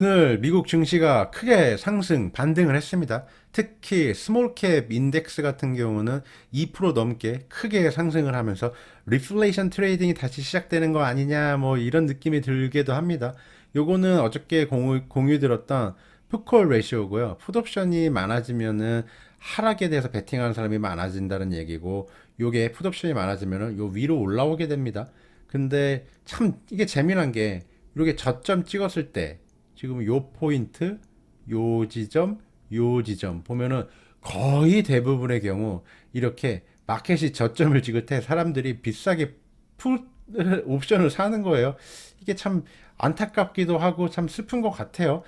오늘 미국 증시가 크게 상승 반등을 했습니다. 특히 스몰캡 인덱스 같은 경우는 2% 넘게 크게 상승을 하면서 리플레이션 트레이딩이 다시 시작되는 거 아니냐 뭐 이런 느낌이 들기도 합니다. 요거는 어저께 공유 들었던 풋콜 레시오고요. 풋옵션이 많아지면은 하락에 대해서 베팅하는 사람이 많아진다는 얘기고, 요게 풋옵션이 많아지면은 요 위로 올라오게 됩니다. 근데 참 이게 재미난 게, 이렇게 저점 찍었을 때 지금 요 포인트, 요 지점, 요 지점 보면은 거의 대부분의 경우 이렇게 마켓이 저점을 찍을 때 사람들이 비싸게 풋 옵션을 사는 거예요. 이게 참 안타깝기도 하고 참 슬픈 것 같아요.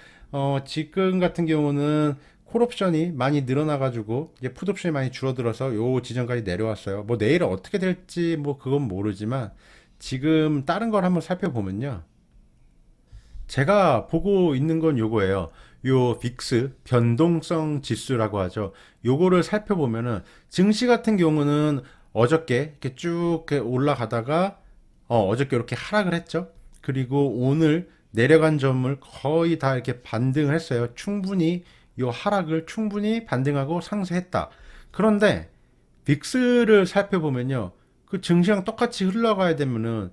지금 같은 경우는 콜 옵션이 많이 늘어나가지고 이제 풋 옵션이 많이 줄어들어서 요 지점까지 내려왔어요. 뭐 내일은 어떻게 될지 뭐 그건 모르지만, 지금 다른 걸 한번 살펴보면요. 제가 보고 있는 건 요거예요. 요 빅스 변동성 지수라고 하죠. 요거를 살펴보면은 증시 같은 경우는 어저께 이렇게 쭉 이렇게 올라가다가 어저께 이렇게 하락을 했죠. 그리고 오늘 내려간 점을 거의 다 이렇게 반등을 했어요. 충분히 요 하락을 충분히 반등하고 상쇄했다. 그런데 빅스를 살펴보면요. 그 증시랑 똑같이 흘러가야 되면은,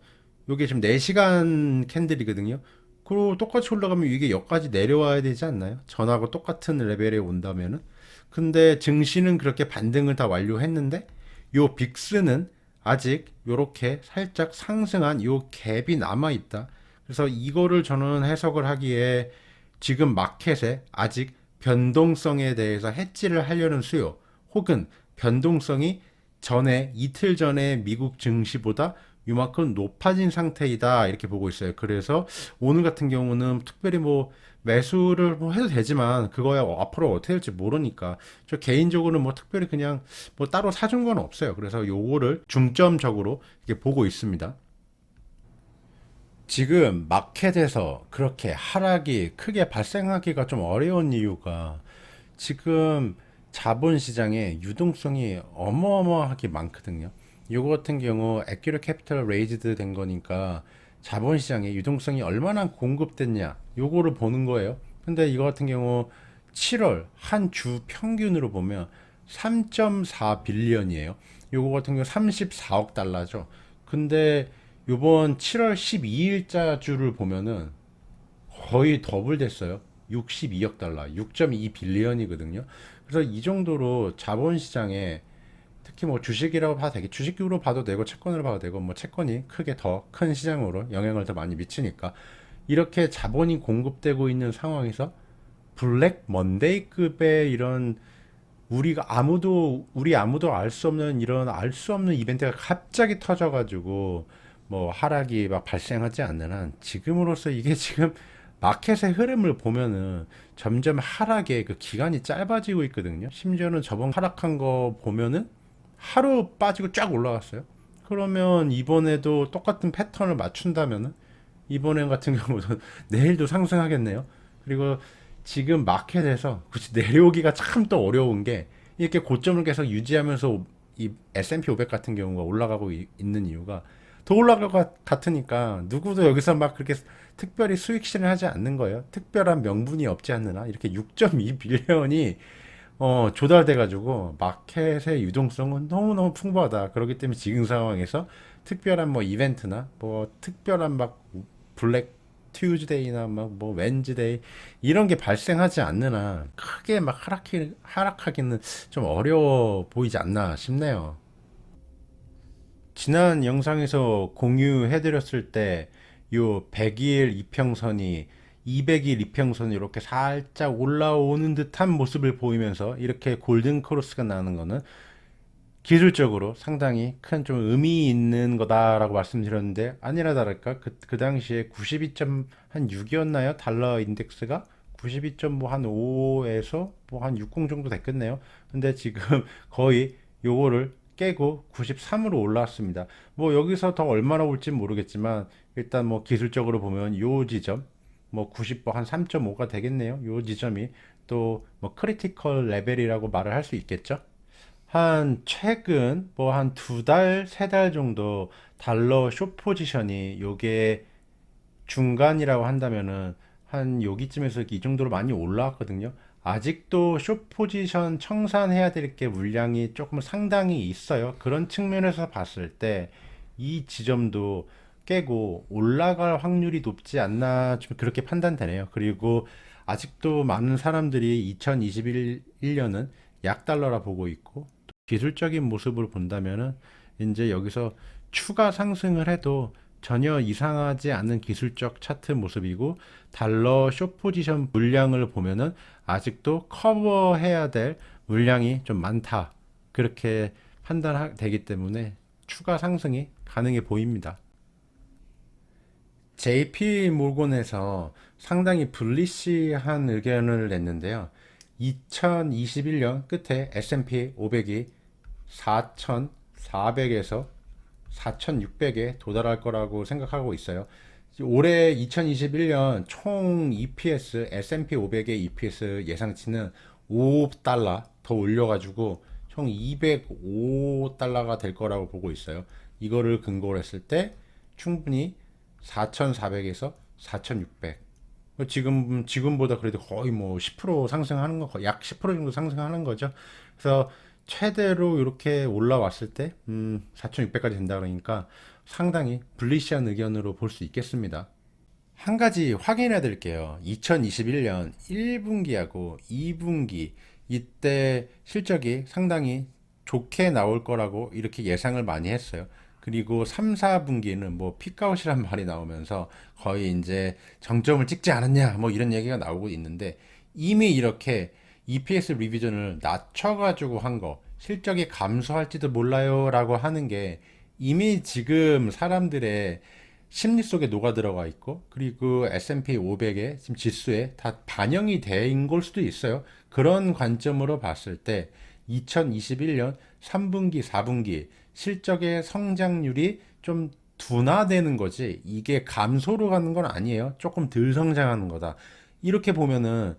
요게 지금 4시간 캔들이거든요. 그리고 똑같이 올라가면 이게 여기까지 내려와야 되지 않나요? 전하고 똑같은 레벨에 온다면은. 근데 증시는 그렇게 반등을 다 완료했는데, 요 빅스는 아직 요렇게 살짝 상승한 요 갭이 남아 있다. 그래서 이거를 저는 해석을 하기에, 지금 마켓에 아직 변동성에 대해서 해지를 하려는 수요, 혹은 변동성이 전에 이틀 전에 미국 증시보다 요만큼 높아진 상태이다, 이렇게 보고 있어요. 그래서 오늘 같은 경우는 특별히 뭐 매수를 뭐 해도 되지만, 그거야 앞으로 어떻게 될지 모르니까 저 개인적으로는 뭐 특별히 그냥 뭐 따로 사준 건 없어요. 그래서 요거를 중점적으로 이렇게 보고 있습니다. 지금 마켓에서 그렇게 하락이 크게 발생하기가 좀 어려운 이유가, 지금 자본시장에 유동성이 어마어마하게 많거든요. 요거 같은 경우 에큐리 캐피털 레이즈드 된 거니까 자본시장에 유동성이 얼마나 공급됐냐 요거를 보는 거예요. 근데 이거 같은 경우 7월 한 주 평균으로 보면 3.4 빌리언이에요. 요거 같은 경우 34억 달러죠. 근데 요번 7월 12일자 주를 보면은 거의 더블 됐어요. 62억 달러, 6.2 빌리언이거든요. 그래서 이 정도로 자본시장에, 특히 뭐 주식이라고 봐도 되게, 주식으로 봐도 되고 채권으로 봐도 되고, 뭐 채권이 크게 더 큰 시장으로 영향을 더 많이 미치니까, 이렇게 자본이 공급되고 있는 상황에서 블랙 먼데이급의 이런, 우리 아무도 알 수 없는 이런 알 수 없는 이벤트가 갑자기 터져가지고 뭐 하락이 막 발생하지 않는 한, 지금으로서 이게 지금 마켓의 흐름을 보면은 점점 하락의 그 기간이 짧아지고 있거든요. 심지어는 저번 하락한 거 보면은 하루 빠지고 쫙 올라갔어요. 그러면 이번에도 똑같은 패턴을 맞춘다면은, 이번에 같은 경우도 내일도 상승하겠네요. 그리고 지금 마켓에서 굳이 내려오기가 참 또 어려운 게, 이렇게 고점을 계속 유지하면서 이 S&P 500 같은 경우가 올라가고 있는 이유가, 더 올라갈 것 같으니까 누구도 여기서 막 그렇게 특별히 수익 실현하지 않는 거예요. 특별한 명분이 없지 않느냐. 이렇게 6.2 빌리언이 조달돼 가지고 마켓의 유동성은 너무너무 풍부하다. 그렇기 때문에 지금 상황에서 특별한 뭐 이벤트나 뭐 특별한 막 블랙 튜즈데이나 막 뭐 웬즈데이 이런 게 발생하지 않는 한 크게 막 하락하기는 좀 어려워 보이지 않나 싶네요. 지난 영상에서 공유해드렸을 때 요 100일 이평선이 200일 이평선이 이렇게 살짝 올라오는 듯한 모습을 보이면서 이렇게 골든 크로스가 나는 거는 기술적으로 상당히 큰 좀 의미 있는 거다라고 말씀드렸는데, 아니라 다를까 그 당시에 92.6이었나요? 달러 인덱스가 92.한 5에서 뭐 한 60 정도 됐겠네요. 근데 지금 거의 요거를 깨고 93으로 올라왔습니다. 뭐 여기서 더 얼마나 올지 모르겠지만, 일단 뭐 기술적으로 보면 요 지점 뭐 90, 한 3.5가 되겠네요. 요 지점이 또 뭐 크리티컬 레벨이라고 말을 할 수 있겠죠. 한 최근 뭐 한 2달, 3달 정도 달러 숏 포지션이 요게 중간이라고 한다면은 한 여기쯤에서 이 정도로 많이 올라왔거든요. 아직도 숏 포지션 청산해야 될 게 물량이 조금 상당히 있어요. 그런 측면에서 봤을 때 이 지점도 깨고 올라갈 확률이 높지 않나 좀 그렇게 판단되네요. 그리고 아직도 많은 사람들이 2021년은 약달러라 보고 있고 기술적인 모습을 본다면은 이제 여기서 추가 상승을 해도 전혀 이상하지 않은 기술적 차트 모습이고 달러 숏 포지션 물량을 보면은 아직도 커버해야 될 물량이 좀 많다. 그렇게 판단되기 때문에 추가 상승이 가능해 보입니다. JP 모건에서 상당히 불리시한 의견을 냈는데요. 2021년 끝에 S&P 500이 4,400에서 4,600에 도달할 거라고 생각하고 있어요. 올해 2021년 총 EPS, S&P 500의 EPS 예상치는 5달러 더 올려가지고 총 205달러가 될 거라고 보고 있어요. 이거를 근거로 했을 때 충분히 4,400에서 4,600. 지금보다 그래도 거의 뭐 10% 상승하는 거, 약 10% 정도 상승하는 거죠. 그래서 최대로 이렇게 올라왔을 때, 4,600까지 된다 그러니까 상당히 불리시한 의견으로 볼 수 있겠습니다. 한 가지 확인해야 될 게요. 2021년 1분기하고 2분기 이때 실적이 상당히 좋게 나올 거라고 이렇게 예상을 많이 했어요. 그리고 3, 4분기는 뭐 피크아웃이란 말이 나오면서 거의 이제 정점을 찍지 않았냐 뭐 이런 얘기가 나오고 있는데 이미 이렇게 EPS 리비전을 낮춰가지고 한 거, 실적이 감소할지도 몰라요라고 하는 게 이미 지금 사람들의 심리 속에 녹아 들어가 있고, 그리고 S&P 500의 지금 지수에 다 반영이 된 걸 수도 있어요. 그런 관점으로 봤을 때 2021년 3분기, 4분기 실적의 성장률이 좀 둔화되는 거지, 이게 감소로 가는 건 아니에요. 조금 덜 성장하는 거다. 이렇게 보면은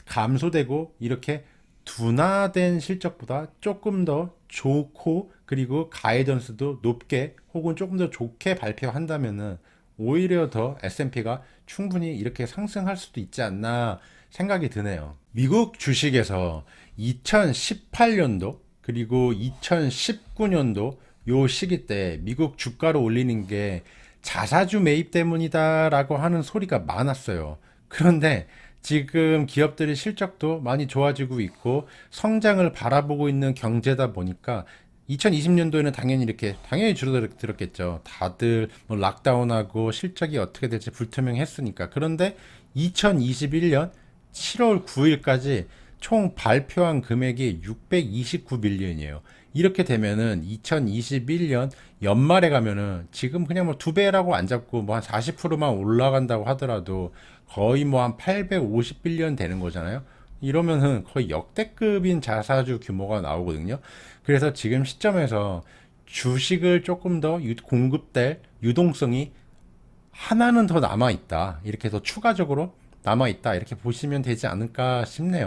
감소되고 이렇게 둔화된 실적보다 조금 더 좋고, 그리고 가이던스도 높게 혹은 조금 더 좋게 발표한다면은 오히려 더 S&P가 충분히 이렇게 상승할 수도 있지 않나 생각이 드네요. 미국 주식에서 2018년도 그리고 2019년도 요 시기 때 미국 주가를 올리는 게 자사주 매입 때문이다라고 하는 소리가 많았어요. 그런데 지금 기업들의 실적도 많이 좋아지고 있고 성장을 바라보고 있는 경제다 보니까 2020년도에는 당연히 이렇게 당연히 줄어들었겠죠. 다들 뭐 락다운하고 실적이 어떻게 될지 불투명했으니까. 그런데 2021년 7월 9일까지 총 발표한 금액이 629빌리언이에요. 이렇게 되면은 2021년 연말에 가면은 지금 그냥 뭐 두 배라고 안 잡고 뭐 한 40%만 올라간다고 하더라도 거의 뭐 한 850빌리언 되는 거잖아요. 이러면은 거의 역대급인 자사주 규모가 나오거든요. 그래서 지금 시점에서 주식을 조금 더 공급될 유동성이 하나는 더 남아 있다. 이렇게 더 추가적으로 남아 있다. 이렇게 보시면 되지 않을까 싶네요.